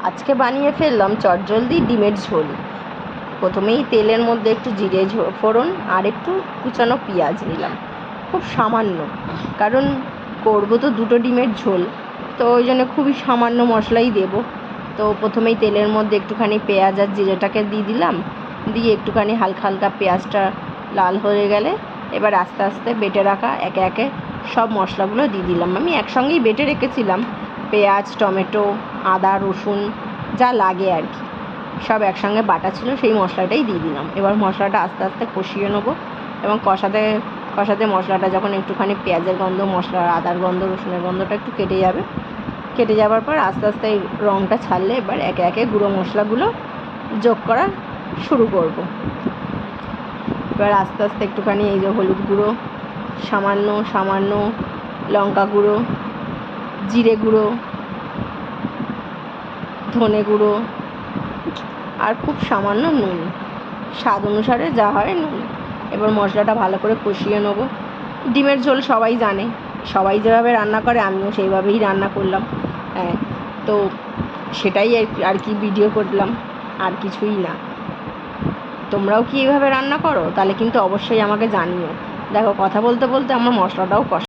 আজকে বানিয়ে ফেললাম চটজলদি ডিমের ঝোল। প্রথমেই তেলের মধ্যে একটু জিরে ফোড়ন আর একটু কুচানো পেঁয়াজ নিলাম, খুব সামান্য, কারণ করবো তো দুটো ডিমের ঝোল, তো ওই জন্য খুবই সামান্য মশলাই দেব। তো প্রথমেই তেলের মধ্যে একটুখানি পেঁয়াজ আর জিরেটাকে দিয়ে দিলাম, দিয়ে একটুখানি হালকা হালকা পেঁয়াজটা লাল হয়ে গেলে এবার আস্তে আস্তে বেটে রাখা একে একে সব মশলাগুলো দিয়ে দিলাম। আমি একসঙ্গেই বেটে রেখেছিলাম, পেঁয়াজ, টমেটো, আদা, রসুন যা লাগে আর কি সব একসঙ্গে বাটা ছিল, সেই মশলাটাই দিয়ে দিলাম। এবার মশলাটা আস্তে আস্তে কষিয়ে নেবো এবং কষাতে কষাতে মশলাটা যখন একটুখানি পেঁয়াজের গন্ধ, মশলার আদার গন্ধ, রসুনের গন্ধটা একটু কেটে যাওয়ার পর আস্তে আস্তে রঙটা ছাড়লে এবার একে একে গুঁড়ো মশলাগুলো যোগ করা শুরু করব। এবার আস্তে আস্তে একটুখানি এই যে হলুদ গুঁড়ো, সামান্য লঙ্কা গুঁড়ো, জিরে গুঁড়ো, ধনে গুঁড়ো আর খুব সামান্য নুন, স্বাদ অনুসারে যা হয় নুন। এবার মশলাটা ভালো করে কষিয়ে নেব। ডিমের ঝোল সবাই জানে, সবাই যেভাবে রান্না করে আমিও সেইভাবেই রান্না করলাম। হ্যাঁ, তো সেটাই আর কি ভিডিও করলাম, আর কিছুই না। তোমরাও কি এইভাবে রান্না করো? তাহলে কিন্তু অবশ্যই আমাকে জানিও। দেখো, কথা বলতে বলতে আমার মশলাটাও কষা